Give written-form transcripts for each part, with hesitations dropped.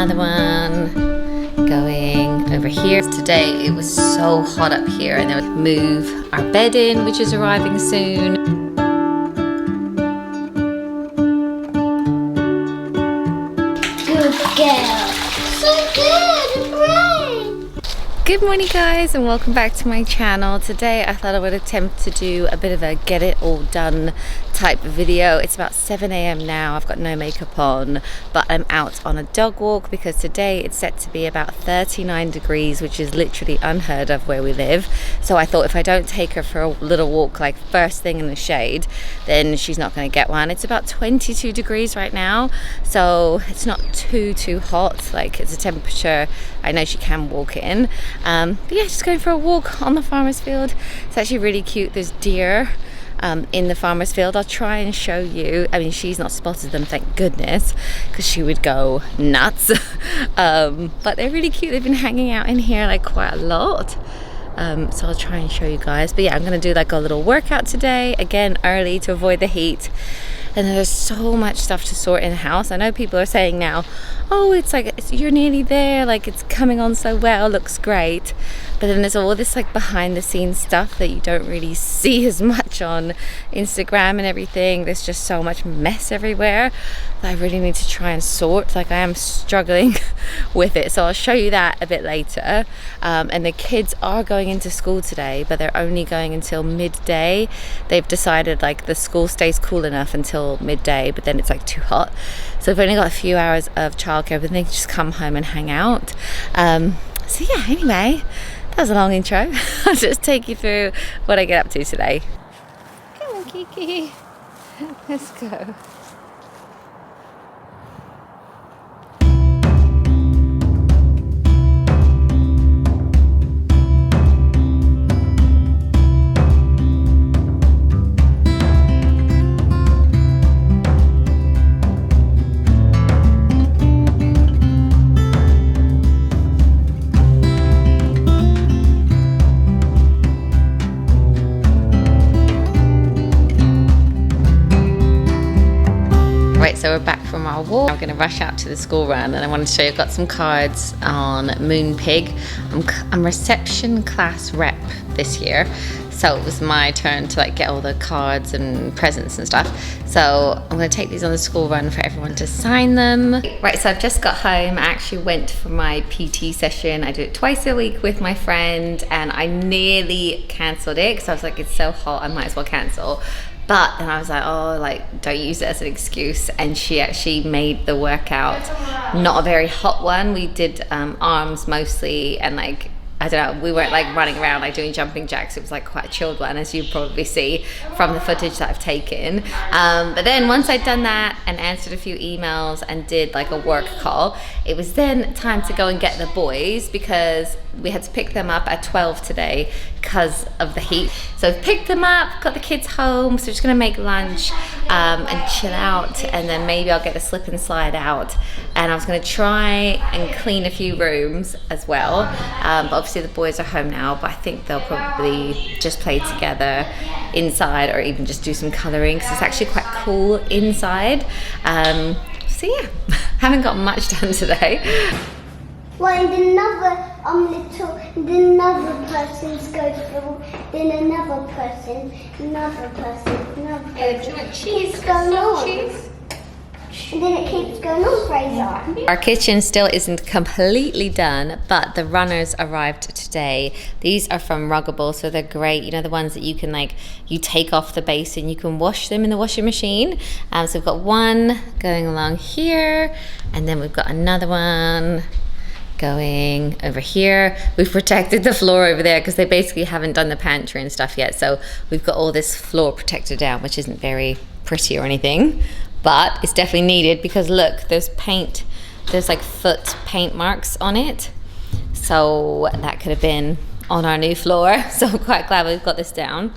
another one going over here. Today it was so hot up here, and then we move our bed in, which is arriving soon. Good girl. So good, great. Good morning guys, and welcome back to my channel. Today I thought I would attempt to do a bit of a get it all done type video. It's about 7 a.m. now. I've got no makeup on, but I'm out on a dog walk because today it's set to be about 39 degrees, which is literally unheard of where we live. So I thought if I don't take her for a little walk like first thing in the shade, then she's not going to get one. It's about 22 degrees right now, so it's not too hot. Like, it's a temperature I know she can walk in. But yeah, just going for a walk on the farmer's field. It's actually really cute. There's deer in the farmer's field. I'll try and show you. I mean, she's not spotted them, thank goodness, because she would go nuts. But they're really cute. They've been hanging out in here like quite a lot. So I'll try and show you guys. But yeah, I'm gonna do like a little workout today, again early to avoid the heat. And then there's so much stuff to sort in the house. I know people are saying now, oh, it's like you're nearly there, like it's coming on so well, looks great. But then there's all this like behind the scenes stuff that you don't really see as much on Instagram and everything. There's just so much mess everywhere that I really need to try and sort. Like, I am struggling with it, so I'll show you that a bit later. And the kids are going into school today, but they're only going until midday. They've decided like the school stays cool enough until midday, but then it's like too hot. So we've only got a few hours of childcare, but they can just come home and hang out. So yeah, anyway, that was a long intro. I'll just take you through what I get up to today. Come on, Kiki. Let's go. Right, so we're back from our walk. I'm going to rush out to the school run, and I wanted to show you, I've got some cards on Moonpig. I'm reception class rep this year, so it was my turn to like get all the cards and presents and stuff. So I'm going to take these on the school run for everyone to sign them. Right, so I've just got home. I actually went for my PT session. I do it twice a week with my friend, and I nearly cancelled it because I was like, it's so hot, I might as well cancel. But then I was like, oh, like, don't use it as an excuse. And she actually made the workout not a very hot one. We did arms mostly, and like, I don't know, we weren't like running around like doing jumping jacks. It was like quite a chilled one, as you probably see from the footage that I've taken. But then once I'd done that and answered a few emails and did like a work call, it was then time to go and get the boys, because we had to pick them up at 12 today because of the heat. So I've picked them up, got the kids home, so we're just gonna make lunch and chill out, and then maybe I'll get a slip and slide out. And I was gonna try and clean a few rooms as well. But obviously the boys are home now, but I think they'll probably just play together inside, or even just do some colouring, because it's actually quite cool inside. So yeah, haven't got much done today. Well, and another person's go through, then another person, another. Cheese, going on. Cheese. And then it keeps going on, Fraser. Our kitchen still isn't completely done, but the runners arrived today. These are from Ruggable, so they're great. You know, the ones that you can like, you take off the base and you can wash them in the washing machine. So we've got one going along here, and then we've got another one going over here. We've protected the floor over there because they basically haven't done the pantry and stuff yet. So we've got all this floor protected down, which isn't very pretty or anything, but it's definitely needed because look, there's paint, there's like foot paint marks on it. So that could have been on our new floor. So I'm quite glad we've got this down.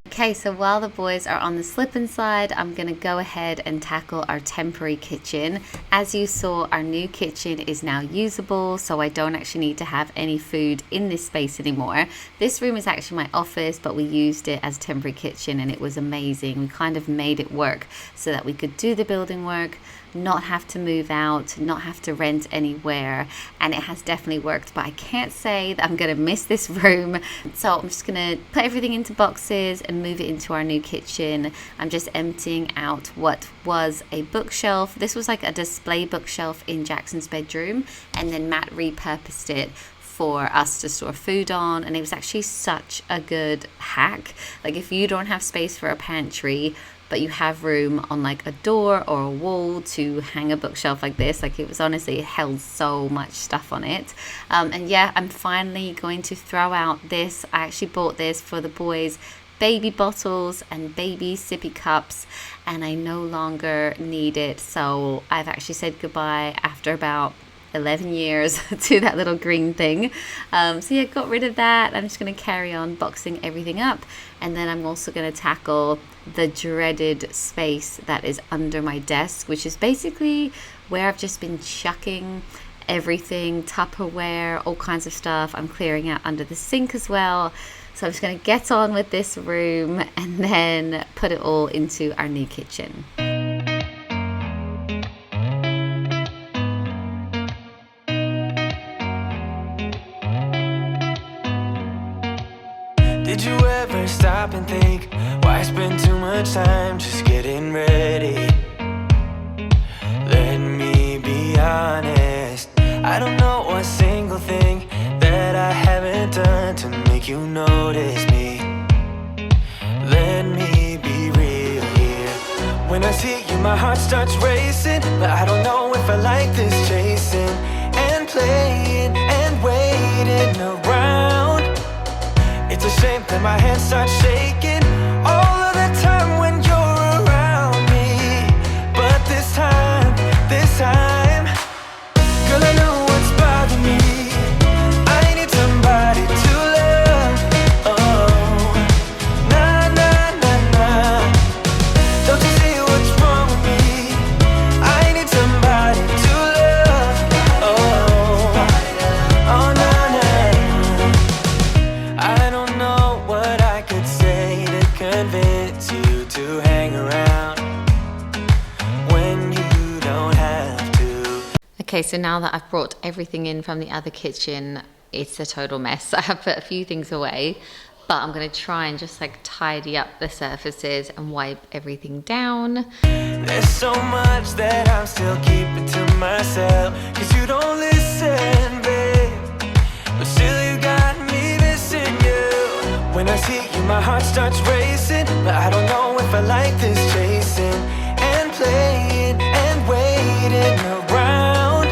Okay, so while the boys are on the slip and slide, I'm gonna go ahead and tackle our temporary kitchen. As you saw, our new kitchen is now usable, so I don't actually need to have any food in this space anymore. This room is actually my office, but we used it as a temporary kitchen and it was amazing. We kind of made it work so that we could do the building work, not have to move out, not have to rent anywhere, and it has definitely worked. But I can't say that I'm gonna miss this room, so I'm just gonna put everything into boxes and move it into our new kitchen. I'm just emptying out what was a bookshelf. This was like a display bookshelf in Jackson's bedroom, and then Matt repurposed it for us to store food on, and it was actually such a good hack. Like, if you don't have space for a pantry but you have room on like a door or a wall to hang a bookshelf like this, like, it was honestly, it held so much stuff on it. And yeah, I'm finally going to throw out this. I actually bought this for the boys' baby bottles and baby sippy cups, and I no longer need it, so I've actually said goodbye after about 11 years to that little green thing. So yeah, got rid of that. I'm just going to carry on boxing everything up, and then I'm also going to tackle the dreaded space that is under my desk, which is basically where I've just been chucking everything, Tupperware, all kinds of stuff. I'm clearing out under the sink as well. So I'm just going to get on with this room and then put it all into our new kitchen. Did you ever stop and think, why spend too much time just getting ready? Let me be honest, I don't know a single thing that I haven't done to make you notice me. Let me be real here. When I see you, my heart starts racing, but I don't know if I like this chasing and playing and waiting around. It's a shame that my hands start shaking all of the time when you're around me. But this time, girl, I know what's bothering me. I need somebody to love. Oh, nah, nah, nah, nah. Don't you see what's wrong with me? I need somebody to love. Oh, oh, nah, nah. I don't know what I could say to convince you to hang around when you don't have to. Okay, so now that I've brought everything in from the other kitchen, it's a total mess. I have put a few things away, but I'm going to try and just like tidy up the surfaces and wipe everything down. There's so much that I'm still keeping to myself, 'cause you don't listen, babe. But still you got me missing you. When I see you, my heart starts racing, but I don't know if I like this chasing and playing and waiting around.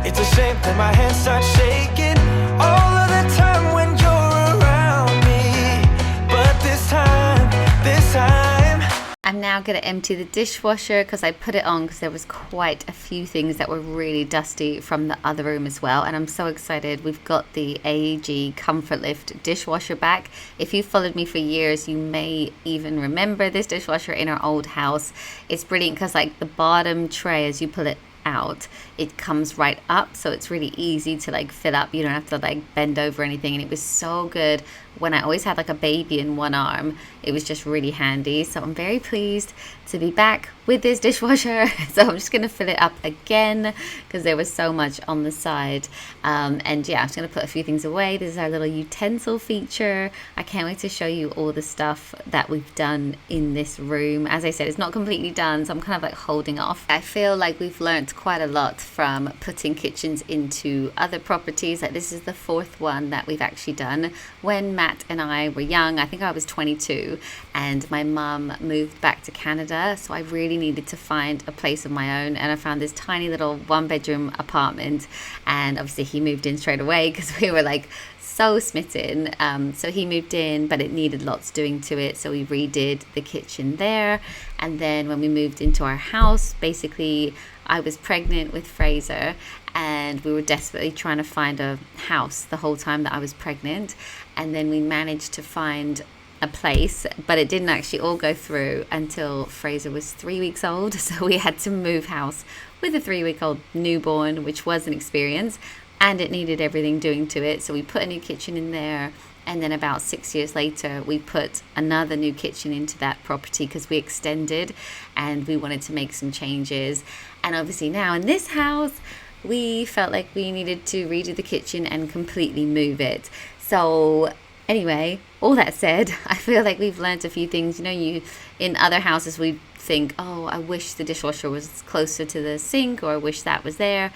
It's a shame that my hands start shaking all of the time when you're around me. But this time I'm now going to empty the dishwasher because I put it on because there was quite a few things that were really dusty from the other room as well. And I'm so excited. We've got the AEG Comfort Lift dishwasher back. If you followed me for years, you may even remember this dishwasher in our old house. It's brilliant because like the bottom tray, as you pull it out, it comes right up, so it's really easy to like fill up. You don't have to like bend over anything, and it was so good when I always had like a baby in one arm. It was just really handy. So I'm very pleased to be back with this dishwasher. So I'm just gonna fill it up again because there was so much on the side. And yeah, I'm just gonna put a few things away. This is our little utensil feature. I can't wait to show you all the stuff that we've done in this room. As I said, it's not completely done, so I'm kind of like holding off. I feel like we've learned quite a lot from putting kitchens into other properties. Like this is the fourth one that we've actually done. When Matt and I were young, I think I was 22, and my mum moved back to Canada, so I really needed to find a place of my own, and I found this tiny little one-bedroom apartment, and obviously he moved in straight away because we were like so smitten. So he moved in, but it needed lots doing to it, so we redid the kitchen there. And then when we moved into our house, basically I was pregnant with Fraser, and we were desperately trying to find a house the whole time that I was pregnant. And then we managed to find a place, but it didn't actually all go through until Fraser was 3 weeks old. So we had to move house with a 3-week-old newborn, which was an experience, and it needed everything doing to it. So we put a new kitchen in there, And then about 6 years later, we put another new kitchen into that property because we extended and we wanted to make some changes. And obviously now in this house, we felt like we needed to redo the kitchen and completely move it. So anyway, all that said, I feel like we've learned a few things. You know, you in other houses we think, oh, I wish the dishwasher was closer to the sink, or I wish that was there.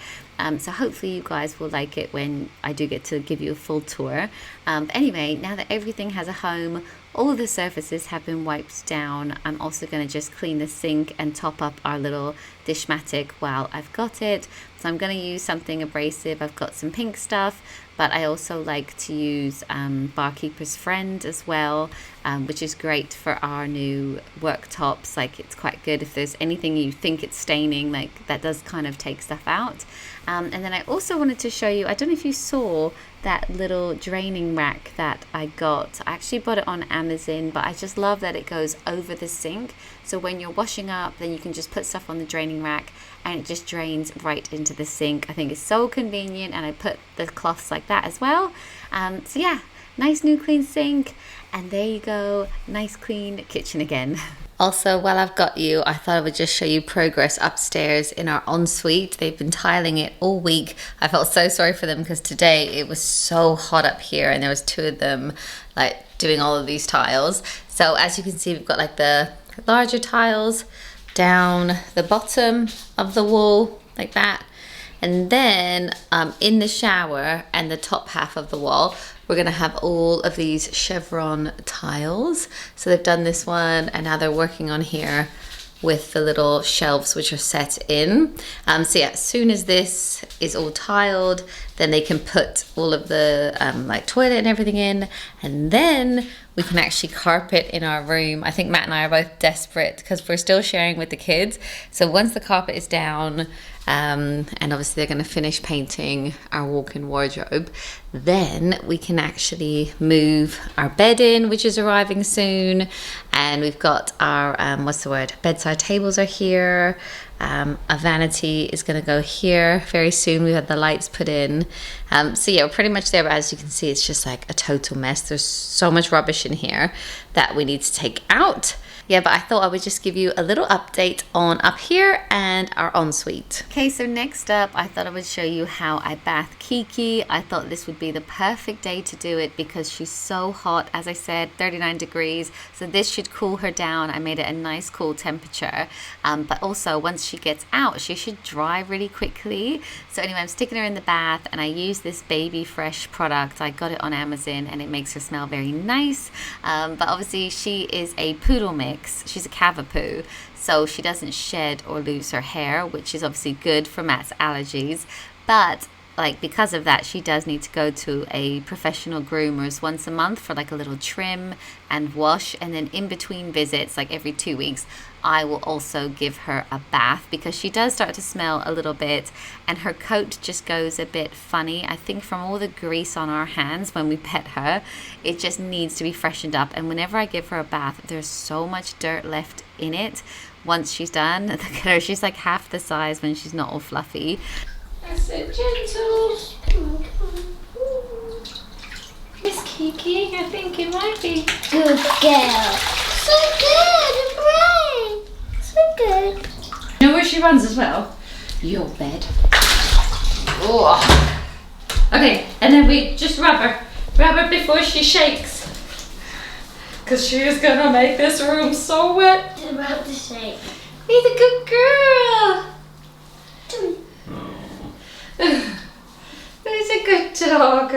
So hopefully you guys will like it when I do get to give you a full tour. But anyway, now that everything has a home, all the surfaces have been wiped down, I'm also going to just clean the sink and top up our little Dishmatic while I've got it. So I'm going to use something abrasive. I've got some pink stuff, but I also like to use Barkeeper's Friend as well, which is great for our new worktops. Like, it's quite good if there's anything you think it's staining, like that does kind of take stuff out. And then I also wanted to show you, I don't know if you saw that little draining rack that I got. I actually bought it on Amazon, but I just love that it goes over the sink. So when you're washing up, then you can just put stuff on the draining rack and it just drains right into the sink. I think it's so convenient, and I put the cloths like that as well. So yeah, nice new clean sink, and there you go, nice clean kitchen again. Also, while I've got you, I thought I would just show you progress upstairs in our ensuite. They've been tiling it all week. I felt so sorry for them because today it was so hot up here and there was 2 of them like doing all of these tiles. So as you can see, we've got like the larger tiles down the bottom of the wall like that. And then in the shower and the top half of the wall, we're going to have all of these chevron tiles. So they've done this one, and now they're working on here with the little shelves which are set in. So yeah, as soon as this is all tiled, then they can put all of the like toilet and everything in, and then we can actually carpet in our room. I think Matt and I are both desperate because we're still sharing with the kids. So once the carpet is down, and obviously they're going to finish painting our walk-in wardrobe, then we can actually move our bed in, which is arriving soon. And we've got our bedside tables are here. A vanity is going to go here very soon. We had the lights put in. So yeah, we're pretty much there, but as you can see, it's just like a total mess. There's so much rubbish in here that we need to take out. Yeah, but I thought I would just give you a little update on up here and our ensuite. Okay, so next up, I thought I would show you how I bath Kiki. I thought this would be the perfect day to do it because she's so hot. As I said, 39 degrees. So this should cool her down. I made it a nice cool temperature. But also, once she gets out, she should dry really quickly. So anyway, I'm sticking her in the bath, and I use this Baby Fresh product. I got it on Amazon, and it makes her smell very nice. But obviously, she is a poodle mix. She's a Cavapoo, so she doesn't shed or lose her hair, which is obviously good for Matt's allergies. But like, because of that, she does need to go to a professional groomer's once a month for like a little trim and wash, and then in between visits, like every 2 weeks, I will also give her a bath because she does start to smell a little bit and her coat just goes a bit funny. I think from all the grease on our hands when we pet her, it just needs to be freshened up. And whenever I give her a bath, there's so much dirt left in it once she's done. Look at her, she's like half the size when she's not all fluffy. That's so gentle. Miss Kiki, I think it might be. Good girl. So good, Brain. So good. You know where she runs as well? Your bed. Oh. Okay, and then we just rub her before she shakes. Because she is gonna make this room so wet. She's about to shake. He's a good girl. He's a good dog.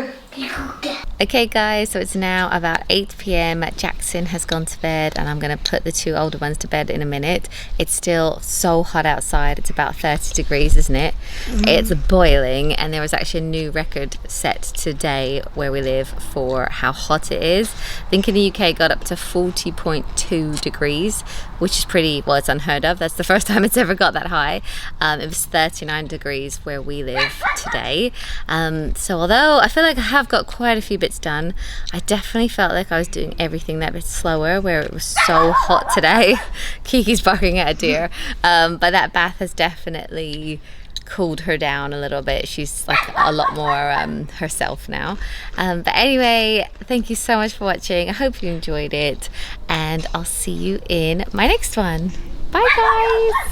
Okay guys, so it's now about 8 p.m. Jackson has gone to bed, and I'm going to put the 2 older ones to bed in a minute. It's still so hot outside. It's about 30 degrees, isn't it? It's boiling, and there was actually a new record set today where we live for how hot it is. I think in the UK it got up to 40.2 degrees, which is pretty, well, it's unheard of. That's the first time it's ever got that high. It was 39 degrees where we live today. So although I feel like I have got quite a few bits done, I definitely felt like I was doing everything that bit slower where it was so hot today. Kiki's barking at a deer. But that bath has definitely cooled her down a little bit. She's like a lot more herself now. But anyway, thank you so much for watching. I hope you enjoyed it, and I'll see you in my next one. Bye guys.